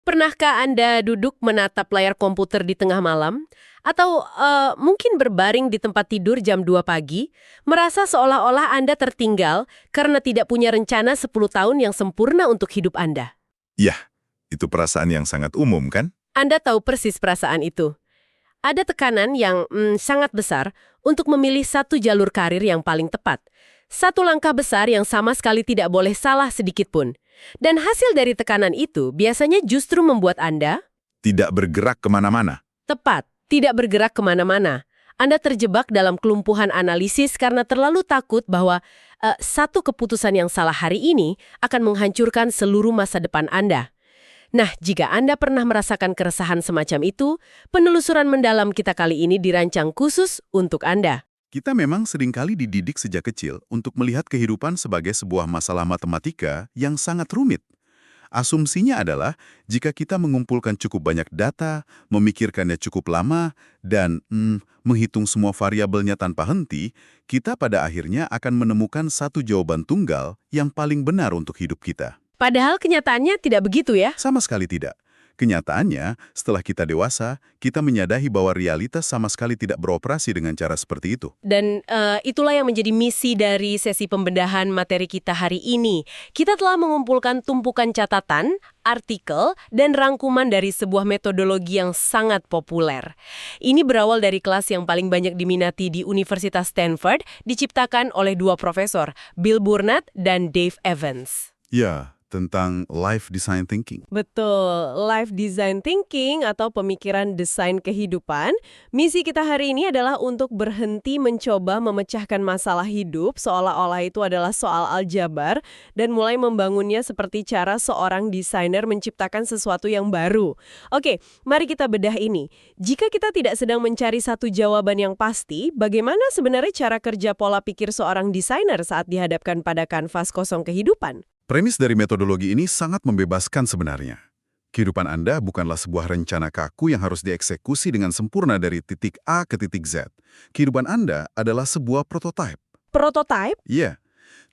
Pernahkah Anda duduk menatap layar komputer di tengah malam? Atau mungkin berbaring di tempat tidur jam 2 pagi, merasa seolah-olah Anda tertinggal karena tidak punya rencana 10 tahun yang sempurna untuk hidup Anda? Yah, itu perasaan yang sangat umum kan? Anda tahu persis perasaan itu. Ada tekanan yang sangat besar untuk memilih satu jalur karir yang paling tepat. Satu langkah besar yang sama sekali tidak boleh salah sedikit pun. Dan hasil dari tekanan itu biasanya justru membuat Anda Tidak bergerak kemana-mana. tepat, tidak bergerak kemana-mana. Anda terjebak dalam kelumpuhan analisis karena terlalu takut bahwa satu keputusan yang salah hari ini akan menghancurkan seluruh masa depan Anda. Nah, jika Anda pernah merasakan keresahan semacam itu, penelusuran mendalam kita kali ini dirancang khusus untuk Anda. Kita memang seringkali dididik sejak kecil untuk melihat kehidupan sebagai sebuah masalah matematika yang sangat rumit. Asumsinya adalah jika kita mengumpulkan cukup banyak data, memikirkannya cukup lama, dan menghitung semua variabelnya tanpa henti, kita pada akhirnya akan menemukan satu jawaban tunggal yang paling benar untuk hidup kita. Padahal kenyataannya tidak begitu ya. Sama sekali tidak. Kenyataannya, setelah kita dewasa, kita menyadari bahwa realitas sama sekali tidak beroperasi dengan cara seperti itu. Dan itulah yang menjadi misi dari sesi pembedahan materi kita hari ini. Kita telah mengumpulkan tumpukan catatan, artikel, dan rangkuman dari sebuah metodologi yang sangat populer. Ini berawal dari kelas yang paling banyak diminati di Universitas Stanford, diciptakan oleh dua profesor, Bill Burnett dan Dave Evans. Ya, tentang life design thinking. Betul, life design thinking atau pemikiran desain kehidupan. Misi kita hari ini adalah untuk berhenti mencoba memecahkan masalah hidup seolah-olah itu adalah soal aljabar dan mulai membangunnya seperti cara seorang desainer menciptakan sesuatu yang baru. Oke, mari kita bedah ini. Jika kita tidak sedang mencari satu jawaban yang pasti, bagaimana sebenarnya cara kerja pola pikir seorang desainer saat dihadapkan pada kanvas kosong kehidupan? Premis dari metodologi ini sangat membebaskan sebenarnya. Kehidupan Anda bukanlah sebuah rencana kaku yang harus dieksekusi dengan sempurna dari titik A ke titik Z. Kehidupan Anda adalah sebuah prototipe. Prototype? Iya,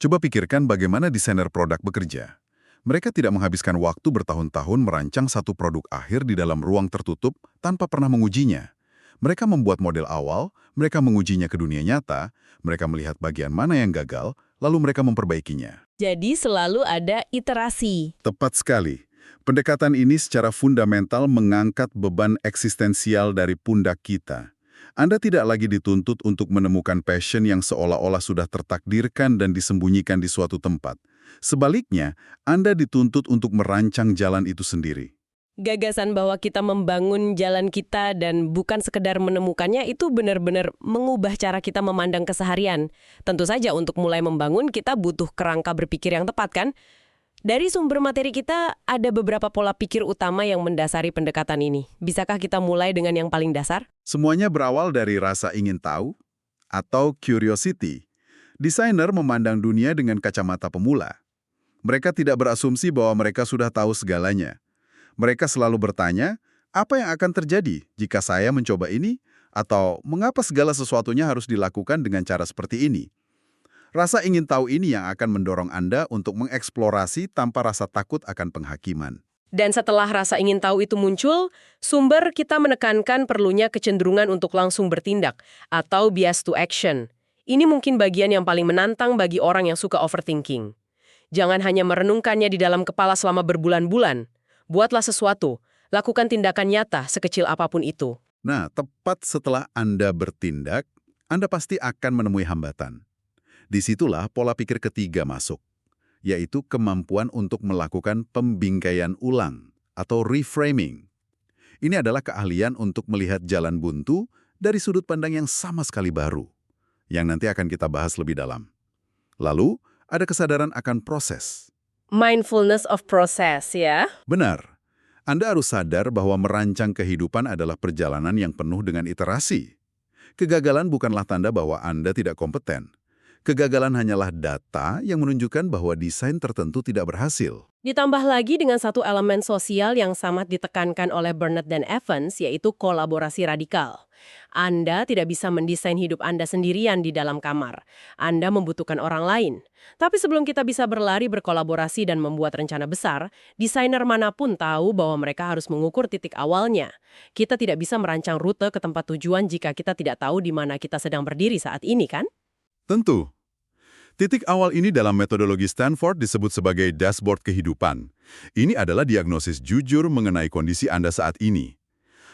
coba pikirkan bagaimana desainer produk bekerja. Mereka tidak menghabiskan waktu bertahun-tahun merancang satu produk akhir di dalam ruang tertutup tanpa pernah mengujinya. Mereka membuat model awal, mereka mengujinya ke dunia nyata, mereka melihat bagian mana yang gagal, lalu mereka memperbaikinya. Jadi selalu ada iterasi. Tepat sekali. Pendekatan ini secara fundamental mengangkat beban eksistensial dari pundak kita. Anda tidak lagi dituntut untuk menemukan passion yang seolah-olah sudah tertakdirkan dan disembunyikan di suatu tempat. Sebaliknya, Anda dituntut untuk merancang jalan itu sendiri. Gagasan bahwa kita membangun jalan kita dan bukan sekedar menemukannya itu benar-benar mengubah cara kita memandang keseharian. Tentu saja untuk mulai membangun kita butuh kerangka berpikir yang tepat kan? Dari sumber materi kita ada beberapa pola pikir utama yang mendasari pendekatan ini. Bisakah kita mulai dengan yang paling dasar? Semuanya berawal dari rasa ingin tahu atau curiosity. Desainer memandang dunia dengan kacamata pemula. Mereka tidak berasumsi bahwa mereka sudah tahu segalanya. Mereka selalu bertanya, apa yang akan terjadi jika saya mencoba ini? Atau mengapa segala sesuatunya harus dilakukan dengan cara seperti ini? Rasa ingin tahu ini yang akan mendorong Anda untuk mengeksplorasi tanpa rasa takut akan penghakiman. Dan setelah rasa ingin tahu itu muncul, sumber kita menekankan perlunya kecenderungan untuk langsung bertindak atau bias to action. Ini mungkin bagian yang paling menantang bagi orang yang suka overthinking. Jangan hanya merenungkannya di dalam kepala selama berbulan-bulan. Buatlah sesuatu, lakukan tindakan nyata sekecil apapun itu. Nah, tepat setelah Anda bertindak, Anda pasti akan menemui hambatan. Disitulah pola pikir ketiga masuk, yaitu kemampuan untuk melakukan pembingkaian ulang atau reframing. Ini adalah keahlian untuk melihat jalan buntu dari sudut pandang yang sama sekali baru, yang nanti akan kita bahas lebih dalam. Lalu, ada kesadaran akan proses. Mindfulness of process, ya. Benar. Anda harus sadar bahwa merancang kehidupan adalah perjalanan yang penuh dengan iterasi. Kegagalan bukanlah tanda bahwa Anda tidak kompeten. Kegagalan hanyalah data yang menunjukkan bahwa desain tertentu tidak berhasil. Ditambah lagi dengan satu elemen sosial yang sangat ditekankan oleh Burnett dan Evans, yaitu kolaborasi radikal. Anda tidak bisa mendesain hidup Anda sendirian di dalam kamar. Anda membutuhkan orang lain. Tapi sebelum kita bisa berlari berkolaborasi dan membuat rencana besar, desainer manapun tahu bahwa mereka harus mengukur titik awalnya. Kita tidak bisa merancang rute ke tempat tujuan jika kita tidak tahu di mana kita sedang berdiri saat ini, kan? Tentu. Titik awal ini dalam metodologi Stanford disebut sebagai dashboard kehidupan. Ini adalah diagnosis jujur mengenai kondisi Anda saat ini.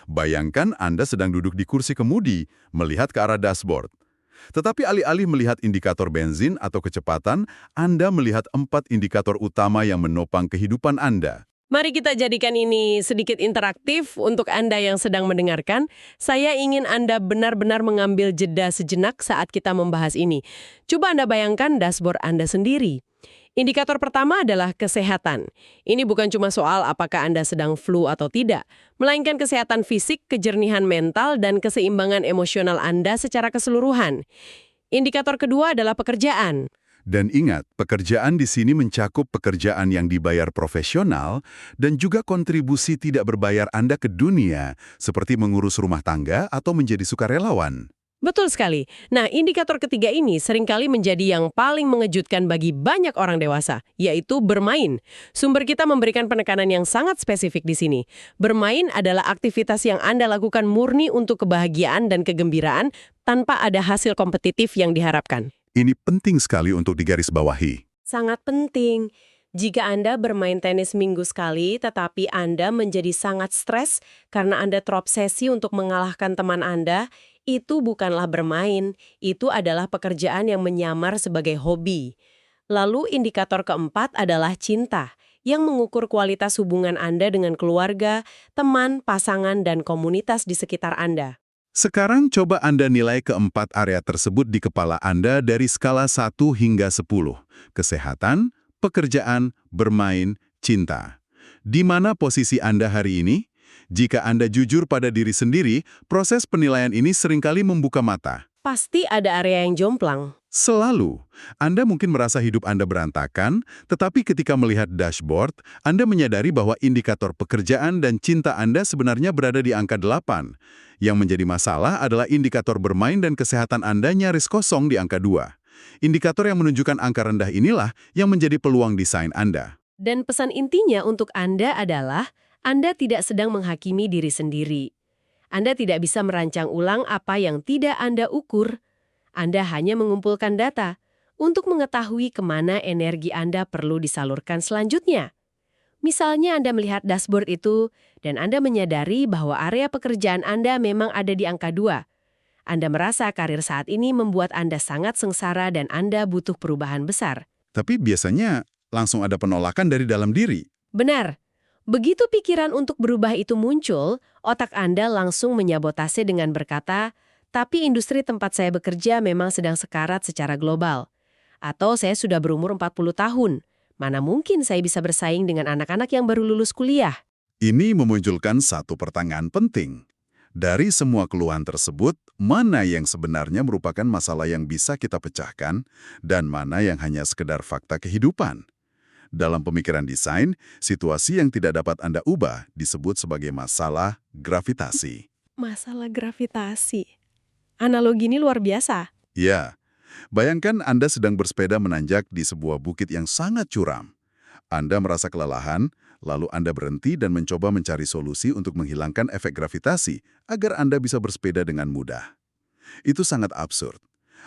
Bayangkan Anda sedang duduk di kursi kemudi, melihat ke arah dashboard. Tetapi alih-alih melihat indikator bensin atau kecepatan, Anda melihat 4 indikator utama yang menopang kehidupan Anda. Mari kita jadikan ini sedikit interaktif untuk Anda yang sedang mendengarkan. Saya ingin Anda benar-benar mengambil jeda sejenak saat kita membahas ini. Coba Anda bayangkan dashboard Anda sendiri. Indikator pertama adalah kesehatan. Ini bukan cuma soal apakah Anda sedang flu atau tidak, melainkan kesehatan fisik, kejernihan mental, dan keseimbangan emosional Anda secara keseluruhan. Indikator kedua adalah pekerjaan. Dan ingat, pekerjaan di sini mencakup pekerjaan yang dibayar profesional dan juga kontribusi tidak berbayar Anda ke dunia, seperti mengurus rumah tangga atau menjadi sukarelawan. Betul sekali. Nah, indikator ketiga ini seringkali menjadi yang paling mengejutkan bagi banyak orang dewasa, yaitu bermain. Sumber kita memberikan penekanan yang sangat spesifik di sini. Bermain adalah aktivitas yang Anda lakukan murni untuk kebahagiaan dan kegembiraan tanpa ada hasil kompetitif yang diharapkan. Ini penting sekali untuk digarisbawahi. Sangat penting. Jika Anda bermain tenis minggu sekali, tetapi Anda menjadi sangat stres karena Anda terobsesi untuk mengalahkan teman Anda, itu bukanlah bermain, itu adalah pekerjaan yang menyamar sebagai hobi. Lalu indikator keempat adalah cinta, yang mengukur kualitas hubungan Anda dengan keluarga, teman, pasangan, dan komunitas di sekitar Anda. Sekarang coba Anda nilai keempat area tersebut di kepala Anda dari skala 1 hingga 10. Kesehatan, pekerjaan, bermain, cinta. Di mana posisi Anda hari ini? Jika Anda jujur pada diri sendiri, proses penilaian ini seringkali membuka mata. Pasti ada area yang jomplang. Selalu. Anda mungkin merasa hidup Anda berantakan, tetapi ketika melihat dashboard, Anda menyadari bahwa indikator pekerjaan dan cinta Anda sebenarnya berada di angka 8. Yang menjadi masalah adalah indikator bermain dan kesehatan Anda nyaris kosong di angka 2. Indikator yang menunjukkan angka rendah inilah yang menjadi peluang desain Anda. Dan pesan intinya untuk Anda adalah, Anda tidak sedang menghakimi diri sendiri. Anda tidak bisa merancang ulang apa yang tidak Anda ukur. Anda hanya mengumpulkan data untuk mengetahui kemana energi Anda perlu disalurkan selanjutnya. Misalnya Anda melihat dashboard itu, dan Anda menyadari bahwa area pekerjaan Anda memang ada di angka 2. Anda merasa karir saat ini membuat Anda sangat sengsara dan Anda butuh perubahan besar. Tapi biasanya langsung ada penolakan dari dalam diri. Benar. Begitu pikiran untuk berubah itu muncul, otak Anda langsung menyabotase dengan berkata, tapi industri tempat saya bekerja memang sedang sekarat secara global. Atau saya sudah berumur 40 tahun. Mana mungkin saya bisa bersaing dengan anak-anak yang baru lulus kuliah? Ini memunculkan satu pertanyaan penting. Dari semua keluhan tersebut, mana yang sebenarnya merupakan masalah yang bisa kita pecahkan dan mana yang hanya sekedar fakta kehidupan? Dalam pemikiran desain, situasi yang tidak dapat Anda ubah disebut sebagai masalah gravitasi. Masalah gravitasi. Analogi ini luar biasa. Ya, bayangkan Anda sedang bersepeda menanjak di sebuah bukit yang sangat curam. Anda merasa kelelahan, lalu Anda berhenti dan mencoba mencari solusi untuk menghilangkan efek gravitasi agar Anda bisa bersepeda dengan mudah. Itu sangat absurd.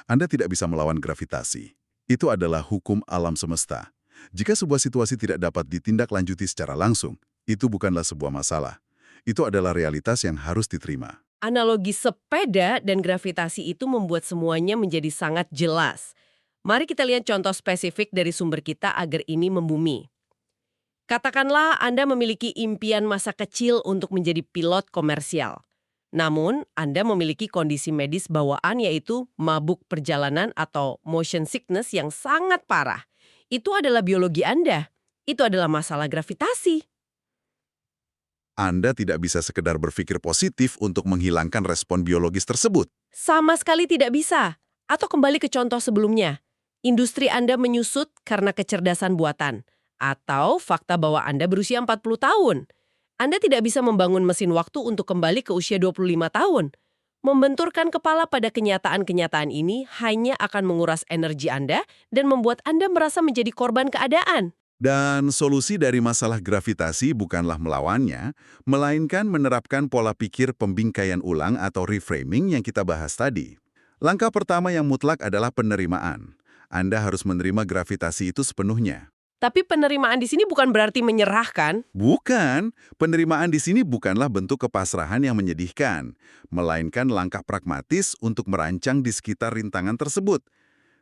Anda tidak bisa melawan gravitasi. Itu adalah hukum alam semesta. Jika sebuah situasi tidak dapat ditindaklanjuti secara langsung, itu bukanlah sebuah masalah. Itu adalah realitas yang harus diterima. Analogi sepeda dan gravitasi itu membuat semuanya menjadi sangat jelas. Mari kita lihat contoh spesifik dari sumber kita agar ini membumi. Katakanlah Anda memiliki impian masa kecil untuk menjadi pilot komersial. Namun, Anda memiliki kondisi medis bawaan yaitu mabuk perjalanan atau motion sickness yang sangat parah. Itu adalah biologi Anda. Itu adalah masalah gravitasi. Anda tidak bisa sekedar berpikir positif untuk menghilangkan respon biologis tersebut. Sama sekali tidak bisa. Atau kembali ke contoh sebelumnya. Industri Anda menyusut karena kecerdasan buatan. Atau fakta bahwa Anda berusia 40 tahun. Anda tidak bisa membangun mesin waktu untuk kembali ke usia 25 tahun. Membenturkan kepala pada kenyataan-kenyataan ini hanya akan menguras energi Anda dan membuat Anda merasa menjadi korban keadaan. Dan solusi dari masalah gravitasi bukanlah melawannya, melainkan menerapkan pola pikir pembingkaian ulang atau reframing yang kita bahas tadi. Langkah pertama yang mutlak adalah penerimaan. Anda harus menerima gravitasi itu sepenuhnya. Tapi penerimaan di sini bukan berarti menyerahkan. Bukan, penerimaan di sini bukanlah bentuk kepasrahan yang menyedihkan, melainkan langkah pragmatis untuk merancang di sekitar rintangan tersebut.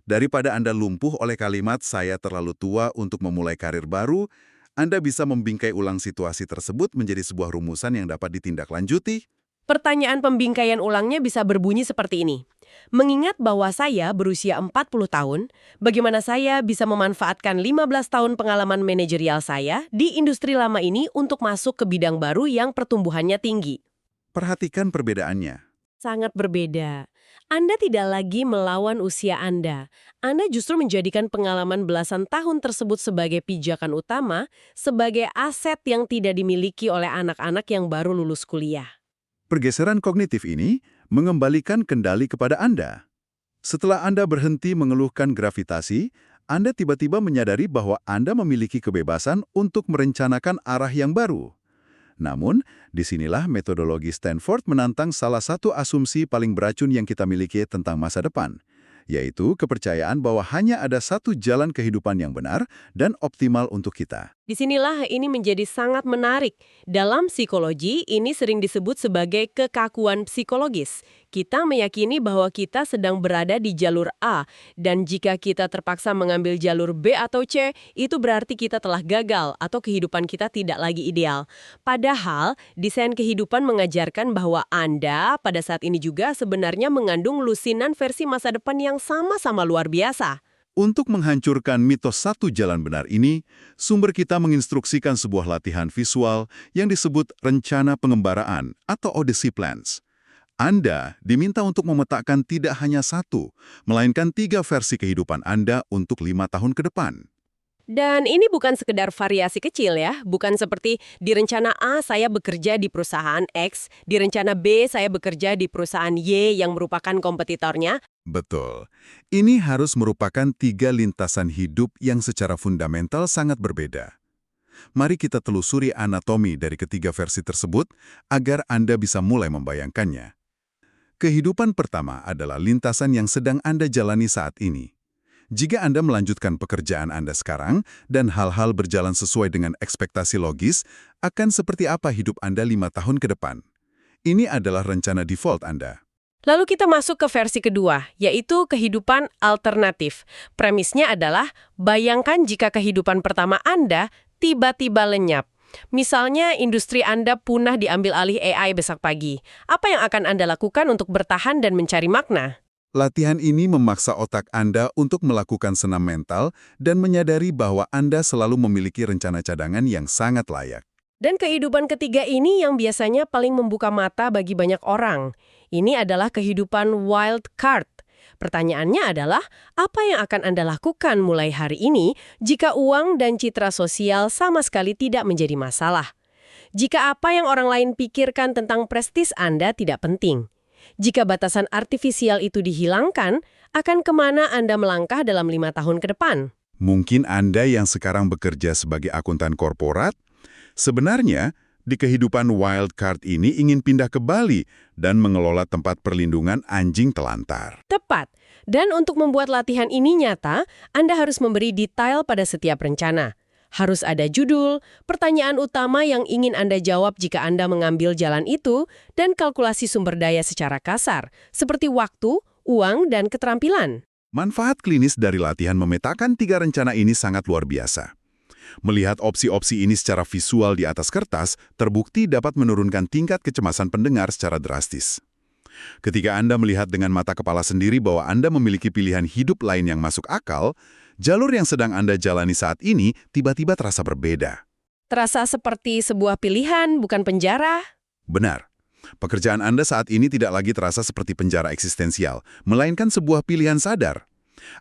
Daripada Anda lumpuh oleh kalimat "saya terlalu tua untuk memulai karir baru", Anda bisa membingkai ulang situasi tersebut menjadi sebuah rumusan yang dapat ditindaklanjuti. Pertanyaan pembingkaian ulangnya bisa berbunyi seperti ini. Mengingat bahwa saya berusia 40 tahun, bagaimana saya bisa memanfaatkan 15 tahun pengalaman manajerial saya di industri lama ini untuk masuk ke bidang baru yang pertumbuhannya tinggi? Perhatikan perbedaannya. Sangat berbeda. Anda tidak lagi melawan usia Anda. Anda justru menjadikan pengalaman belasan tahun tersebut sebagai pijakan utama, sebagai aset yang tidak dimiliki oleh anak-anak yang baru lulus kuliah. Pergeseran kognitif ini mengembalikan kendali kepada Anda. Setelah Anda berhenti mengeluhkan gravitasi, Anda tiba-tiba menyadari bahwa Anda memiliki kebebasan untuk merencanakan arah yang baru. Namun, disinilah metodologi Stanford menantang salah satu asumsi paling beracun yang kita miliki tentang masa depan, yaitu kepercayaan bahwa hanya ada satu jalan kehidupan yang benar dan optimal untuk kita. Disinilah ini menjadi sangat menarik. Dalam psikologi, ini sering disebut sebagai kekakuan psikologis. Kita meyakini bahwa kita sedang berada di jalur A, dan jika kita terpaksa mengambil jalur B atau C, itu berarti kita telah gagal atau kehidupan kita tidak lagi ideal. Padahal, desain kehidupan mengajarkan bahwa Anda pada saat ini juga sebenarnya mengandung lusinan versi masa depan yang sama-sama luar biasa. Untuk menghancurkan mitos satu jalan benar ini, sumber kita menginstruksikan sebuah latihan visual yang disebut rencana pengembaraan atau Odyssey Plans. Anda diminta untuk memetakan tidak hanya satu, melainkan 3 versi kehidupan Anda untuk 5 tahun ke depan. Dan ini bukan sekedar variasi kecil ya, bukan seperti di rencana A saya bekerja di perusahaan X, di rencana B saya bekerja di perusahaan Y yang merupakan kompetitornya. Betul. Ini harus merupakan 3 lintasan hidup yang secara fundamental sangat berbeda. Mari kita telusuri anatomi dari ketiga versi tersebut agar Anda bisa mulai membayangkannya. Kehidupan pertama adalah lintasan yang sedang Anda jalani saat ini. Jika Anda melanjutkan pekerjaan Anda sekarang dan hal-hal berjalan sesuai dengan ekspektasi logis, akan seperti apa hidup Anda 5 tahun ke depan? Ini adalah rencana default Anda. Lalu kita masuk ke versi kedua, yaitu kehidupan alternatif. Premisnya adalah, bayangkan jika kehidupan pertama Anda tiba-tiba lenyap. Misalnya, industri Anda punah diambil alih AI besok pagi. Apa yang akan Anda lakukan untuk bertahan dan mencari makna? Latihan ini memaksa otak Anda untuk melakukan senam mental dan menyadari bahwa Anda selalu memiliki rencana cadangan yang sangat layak. Dan kehidupan ketiga ini yang biasanya paling membuka mata bagi banyak orang. Ini adalah kehidupan wild card. Pertanyaannya adalah, apa yang akan Anda lakukan mulai hari ini jika uang dan citra sosial sama sekali tidak menjadi masalah? Jika apa yang orang lain pikirkan tentang prestis Anda tidak penting? Jika batasan artifisial itu dihilangkan, akan kemana Anda melangkah dalam 5 tahun ke depan? Mungkin Anda yang sekarang bekerja sebagai akuntan korporat, sebenarnya di kehidupan wild card ini ingin pindah ke Bali dan mengelola tempat perlindungan anjing telantar. Tepat. Dan untuk membuat latihan ini nyata, Anda harus memberi detail pada setiap rencana. Harus ada judul, pertanyaan utama yang ingin Anda jawab jika Anda mengambil jalan itu, dan kalkulasi sumber daya secara kasar, seperti waktu, uang, dan keterampilan. Manfaat klinis dari latihan memetakan 3 rencana ini sangat luar biasa. Melihat opsi-opsi ini secara visual di atas kertas, terbukti dapat menurunkan tingkat kecemasan pendengar secara drastis. Ketika Anda melihat dengan mata kepala sendiri bahwa Anda memiliki pilihan hidup lain yang masuk akal, jalur yang sedang Anda jalani saat ini tiba-tiba terasa berbeda. Terasa seperti sebuah pilihan, bukan penjara? Benar. Pekerjaan Anda saat ini tidak lagi terasa seperti penjara eksistensial, melainkan sebuah pilihan sadar.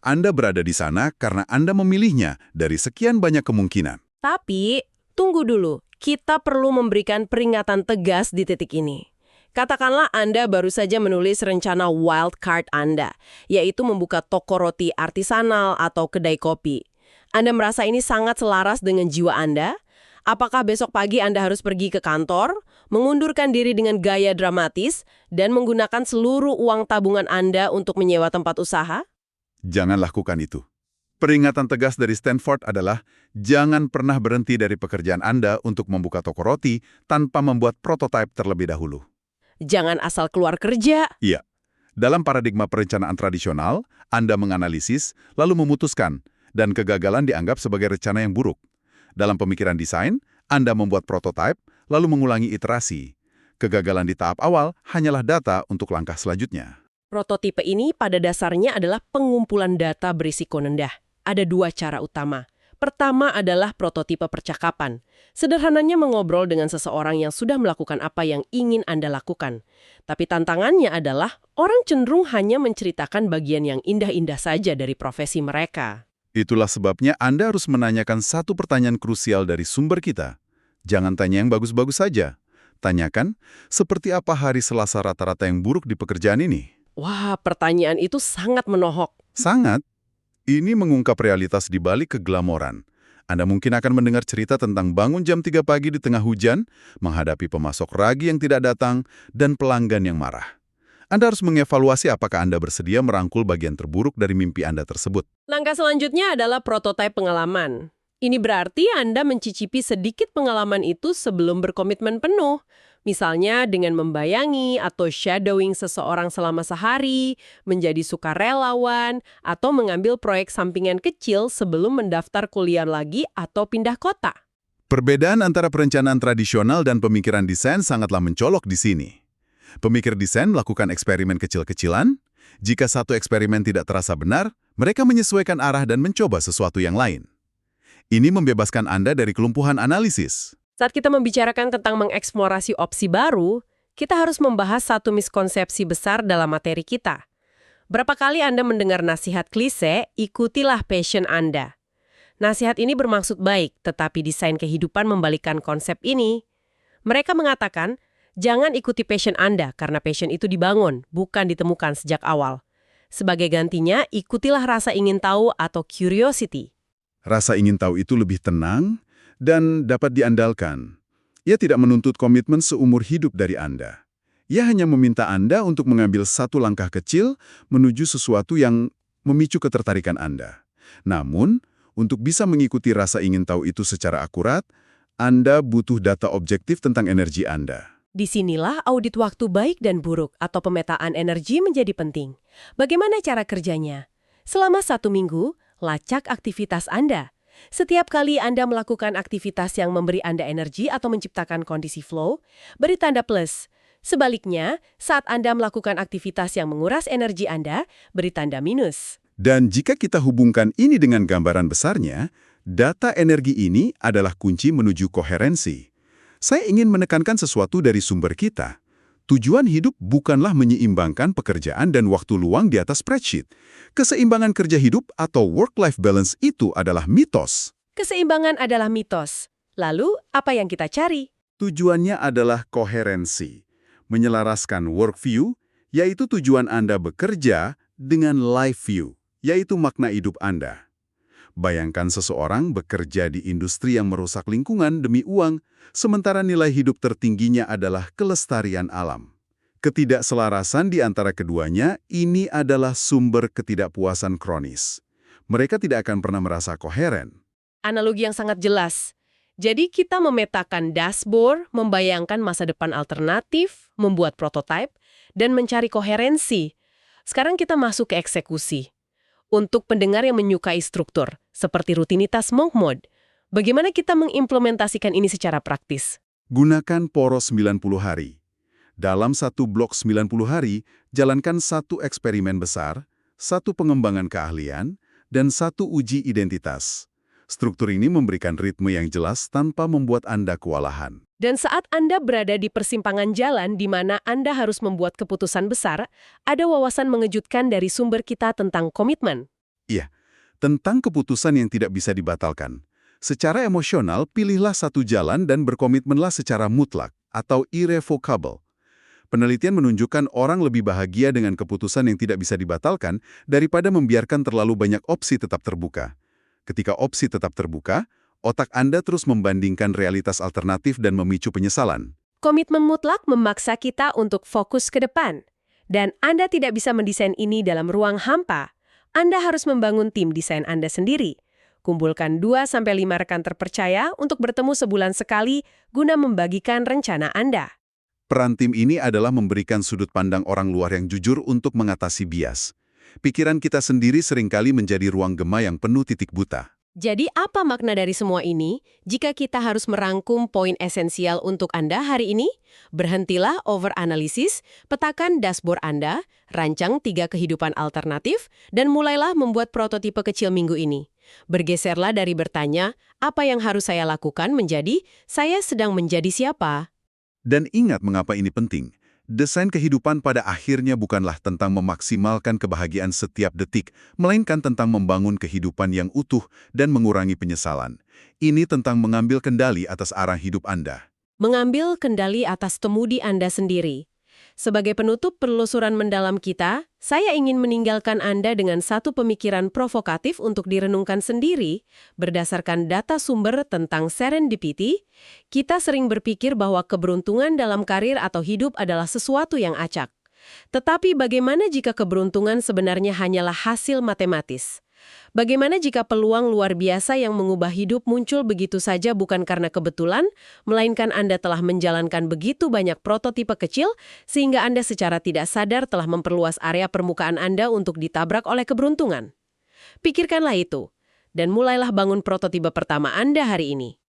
Anda berada di sana karena Anda memilihnya dari sekian banyak kemungkinan. Tapi, tunggu dulu. Kita perlu memberikan peringatan tegas di titik ini. Katakanlah Anda baru saja menulis rencana wildcard Anda, yaitu membuka toko roti artisanal atau kedai kopi. Anda merasa ini sangat selaras dengan jiwa Anda? Apakah besok pagi Anda harus pergi ke kantor, mengundurkan diri dengan gaya dramatis, dan menggunakan seluruh uang tabungan Anda untuk menyewa tempat usaha? Jangan lakukan itu. Peringatan tegas dari Stanford adalah jangan pernah berhenti dari pekerjaan Anda untuk membuka toko roti tanpa membuat prototipe terlebih dahulu. Jangan asal keluar kerja. Iya. Dalam paradigma perencanaan tradisional, Anda menganalisis, lalu memutuskan, dan kegagalan dianggap sebagai rencana yang buruk. Dalam pemikiran desain, Anda membuat prototipe, lalu mengulangi iterasi. Kegagalan di tahap awal hanyalah data untuk langkah selanjutnya. Prototipe ini pada dasarnya adalah pengumpulan data berisiko rendah. Ada dua cara utama. Pertama adalah prototipe percakapan. Sederhananya mengobrol dengan seseorang yang sudah melakukan apa yang ingin Anda lakukan. Tapi tantangannya adalah orang cenderung hanya menceritakan bagian yang indah-indah saja dari profesi mereka. Itulah sebabnya Anda harus menanyakan satu pertanyaan krusial dari sumber kita. Jangan tanya yang bagus-bagus saja. Tanyakan, seperti apa hari Selasa rata-rata yang buruk di pekerjaan ini? Wah, pertanyaan itu sangat menohok. Sangat. Ini mengungkap realitas di balik keglamoran. Anda mungkin akan mendengar cerita tentang bangun jam 3 pagi di tengah hujan, menghadapi pemasok ragi yang tidak datang, dan pelanggan yang marah. Anda harus mengevaluasi apakah Anda bersedia merangkul bagian terburuk dari mimpi Anda tersebut. Langkah selanjutnya adalah prototipe pengalaman. Ini berarti Anda mencicipi sedikit pengalaman itu sebelum berkomitmen penuh. Misalnya dengan membayangi atau shadowing seseorang selama sehari, menjadi sukarelawan, atau mengambil proyek sampingan kecil sebelum mendaftar kuliah lagi atau pindah kota. Perbedaan antara perencanaan tradisional dan pemikiran desain sangatlah mencolok di sini. Pemikir desain melakukan eksperimen kecil-kecilan. Jika satu eksperimen tidak terasa benar, mereka menyesuaikan arah dan mencoba sesuatu yang lain. Ini membebaskan Anda dari kelumpuhan analisis. Saat kita membicarakan tentang mengeksplorasi opsi baru, kita harus membahas satu miskonsepsi besar dalam materi kita. Berapa kali Anda mendengar nasihat klise, ikutilah passion Anda. Nasihat ini bermaksud baik, tetapi desain kehidupan membalikkan konsep ini. Mereka mengatakan, jangan ikuti passion Anda karena passion itu dibangun, bukan ditemukan sejak awal. Sebagai gantinya, ikutilah rasa ingin tahu atau curiosity. Rasa ingin tahu itu lebih tenang dan dapat diandalkan. Ia tidak menuntut komitmen seumur hidup dari Anda. Ia hanya meminta Anda untuk mengambil satu langkah kecil menuju sesuatu yang memicu ketertarikan Anda. Namun, untuk bisa mengikuti rasa ingin tahu itu secara akurat, Anda butuh data objektif tentang energi Anda. Disinilah audit waktu baik dan buruk atau pemetaan energi menjadi penting. Bagaimana cara kerjanya? Selama 1 minggu, lacak aktivitas Anda. Setiap kali Anda melakukan aktivitas yang memberi Anda energi atau menciptakan kondisi flow, beri tanda plus. Sebaliknya, saat Anda melakukan aktivitas yang menguras energi Anda, beri tanda minus. Dan jika kita hubungkan ini dengan gambaran besarnya, data energi ini adalah kunci menuju koherensi. Saya ingin menekankan sesuatu dari sumber kita. Tujuan hidup bukanlah menyeimbangkan pekerjaan dan waktu luang di atas spreadsheet. Keseimbangan kerja hidup atau work-life balance itu adalah mitos. Keseimbangan adalah mitos. Lalu, apa yang kita cari? Tujuannya adalah koherensi. Menyelaraskan work view, yaitu tujuan Anda bekerja, dengan life view, yaitu makna hidup Anda. Bayangkan seseorang bekerja di industri yang merusak lingkungan demi uang, sementara nilai hidup tertingginya adalah kelestarian alam. Ketidakselarasan di antara keduanya ini adalah sumber ketidakpuasan kronis. Mereka tidak akan pernah merasa koheren. Analogi yang sangat jelas. Jadi kita memetakan dashboard, membayangkan masa depan alternatif, membuat prototipe, dan mencari koherensi. Sekarang kita masuk ke eksekusi. Untuk pendengar yang menyukai struktur, seperti rutinitas monk mode, bagaimana kita mengimplementasikan ini secara praktis? Gunakan poros 90 hari. Dalam satu blok 90 hari, jalankan satu eksperimen besar, satu pengembangan keahlian, dan satu uji identitas. Struktur ini memberikan ritme yang jelas tanpa membuat Anda kewalahan. Dan saat Anda berada di persimpangan jalan di mana Anda harus membuat keputusan besar, ada wawasan mengejutkan dari sumber kita tentang komitmen. Iya, tentang keputusan yang tidak bisa dibatalkan. Secara emosional, pilihlah satu jalan dan berkomitmenlah secara mutlak atau irrevocable. Penelitian menunjukkan orang lebih bahagia dengan keputusan yang tidak bisa dibatalkan daripada membiarkan terlalu banyak opsi tetap terbuka. Ketika opsi tetap terbuka, otak Anda terus membandingkan realitas alternatif dan memicu penyesalan. Komitmen mutlak memaksa kita untuk fokus ke depan. Dan Anda tidak bisa mendesain ini dalam ruang hampa. Anda harus membangun tim desain Anda sendiri. Kumpulkan 2-5 rekan terpercaya untuk bertemu sebulan sekali guna membagikan rencana Anda. Peran tim ini adalah memberikan sudut pandang orang luar yang jujur untuk mengatasi bias. Pikiran kita sendiri seringkali menjadi ruang gema yang penuh titik buta. Jadi apa makna dari semua ini? Jika kita harus merangkum poin esensial untuk Anda hari ini, berhentilah over-analisis, petakan dashboard Anda, rancang 3 kehidupan alternatif, dan mulailah membuat prototipe kecil minggu ini. Bergeserlah dari bertanya, apa yang harus saya lakukan menjadi, saya sedang menjadi siapa? Dan ingat mengapa ini penting. Desain kehidupan pada akhirnya bukanlah tentang memaksimalkan kebahagiaan setiap detik, melainkan tentang membangun kehidupan yang utuh dan mengurangi penyesalan. Ini tentang mengambil kendali atas arah hidup Anda. Mengambil kendali atas temudi Anda sendiri. Sebagai penutup penelusuran mendalam kita, saya ingin meninggalkan Anda dengan satu pemikiran provokatif untuk direnungkan sendiri. Berdasarkan data sumber tentang serendipity, kita sering berpikir bahwa keberuntungan dalam karir atau hidup adalah sesuatu yang acak. Tetapi bagaimana jika keberuntungan sebenarnya hanyalah hasil matematis? Bagaimana jika peluang luar biasa yang mengubah hidup muncul begitu saja bukan karena kebetulan, melainkan Anda telah menjalankan begitu banyak prototipe kecil, sehingga Anda secara tidak sadar telah memperluas area permukaan Anda untuk ditabrak oleh keberuntungan? Pikirkanlah itu, dan mulailah bangun prototipe pertama Anda hari ini.